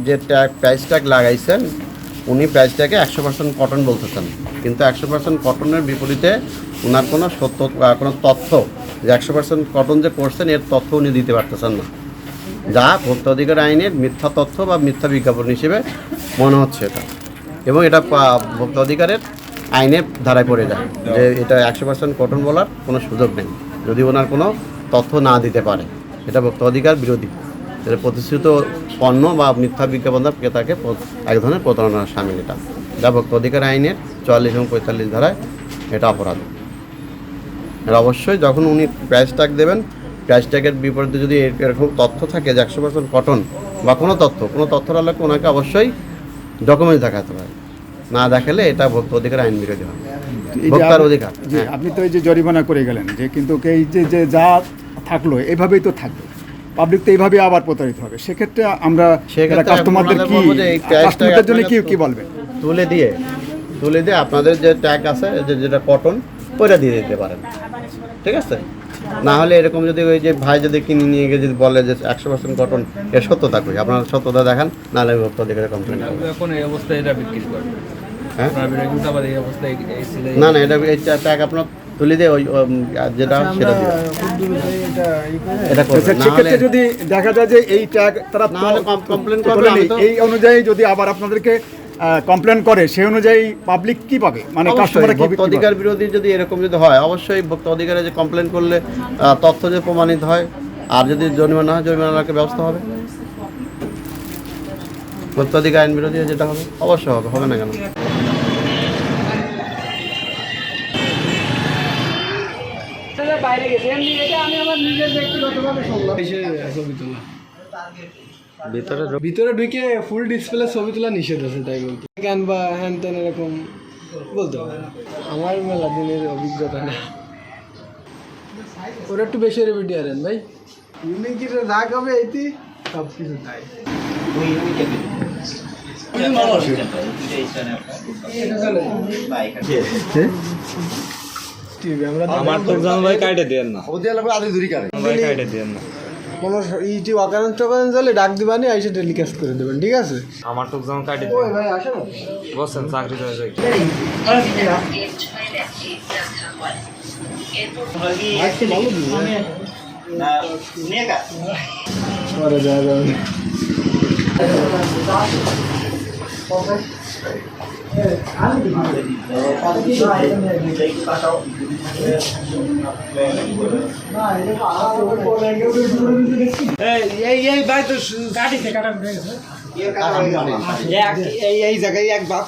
যে price tag লাগাইছেন উনি প্রাইস ট্যাগে 100% কটন বলতেছেন, কিন্তু 100% কটনের বিপরীতে ওনার কোনো কোনো তথ্য যে 100% কটন যে করছেন এর তথ্য উনি দিতে পারতেছেন না, যা ভোক্তা অধিকার আইনের মিথ্যা তথ্য বা মিথ্যা বিজ্ঞাপন হিসেবে মনে হচ্ছে এটা, এবং এটা ভোক্তা অধিকারের আইনের ধারায় পড়ে যায় যে এটা 100% কটন বলার কোনো সুযোগ নেই যদি ওনার কোনো তথ্য না দিতে পারে। এটা ভোক্তা অধিকার বিরোধী, এটা প্রতিশ্রুত পণ্য বা মিথ্যা বিজ্ঞাপন ক্রেতাকে এক ধরনের প্রতারণার সামিল, এটা যা ভোক্তা অধিকার আইনের 44 এবং 45 ধারায় এটা অপরাধ। আর অবশ্যই যখন উনি প্রাইস ট্যাগ দেবেন, প্রাইস ট্যাগের বিপরীতে যদি এরকম তথ্য থাকে যে 100% কটন বা কোনো তথ্যের আলোকে ওনাকে অবশ্যই ডকুমেন্ট দেখাতে হবে, না দেখালে এটা ভোক্তা অধিকার আইন বিরোধী হবে, ভোক্তার অধিকার। আপনি তো এই যে জরিমানা করে গেলেন যে কিন্তু এই যে যা থাকলো এইভাবেই তো থাকবে, পাবলিক তো এইভাবে আবার প্রতারিত হবে, সেক্ষেত্রে আমরা কাস্টমারদের জন্য কি বলবেন? তুলে দিয়ে আপনাদের যে ট্যাগ আছে যেটা কটন ওইটা দিয়ে দিতে পারেন, ঠিক আছে? না হলে এরকম যদি ওই যে ভাই যদি কিনে নিয়ে গিয়ে যদি বলে যে 100% কটন এর সত্যতা কই, আপনার সত্যতা দেখান, নাহলে ভোক্তা অধিকারে কমপ্লেন করবেন। এখন এই অবস্থায় এটা বিক্রি করবে, হ্যাঁ এই অবস্থায় না এটা এই ট্যাগ আপনার তুলে দিয়ে ওই যেটা সেটা দিয়ে এটা করবেন। সেক্ষেত্রে যদি দেখা যায় যে এই ট্যাগ তারা কমপ্লেন করবে, এই অনুযায়ী যদি আবার আপনাদেরকে কমপ্লেন করে সেই অনুযায়ী পাবলিক কি পাবে, মানে কাস্টমাররা কি ভোক্তা অধিকার বিরোধী যদি এরকম যদি হয়, অবশ্যই ভোক্তা অধিকারে যে কমপ্লেন করলে তথ্য যে প্রমাণিত হয়, আর যদি জরিমানা হয় জরিমানার ব্যবস্থা হবে। ভোক্তা অধিকার আইন বিরোধী যেটা হবে অবশ্যই হবে না কেন? বাইরে গেছে এমনি, এটা আমি আমার নিজের ব্যক্তিগতভাবে শুনলাম। ভিতরে ঢুকে ফুল ডিসপ্লে ছবি তোলা নিষেধ আছে, তাই বলতে ক্যান বা হ্যান ত্যান এরকম বলতে পারে। আমার মেলা দিনের অভিজ্ঞতা না, ওরা একটু বেশি রেভিডি আরেন ভাই, ইউনিকের রাগ হবে এইটি সব কিছু তাই। আমার তো জানো ভাই কাটে দেন না, ওদের লাগবে আদি দূরি কাটে ভাই কাটে দেন না, কোনো ইটি অকারণ টকারণ চলে ডাক দিবানি আইসে টেলিকাস্ট করে দেবেন, ঠিক আছে? আমার তো জানো কাটে দেন। ওই ভাই আসে না বসেন চাকরি করে যাই পরে যা যাবে। এই ভাই তো কাটিছে কাটা এই জায়গায় এক বাত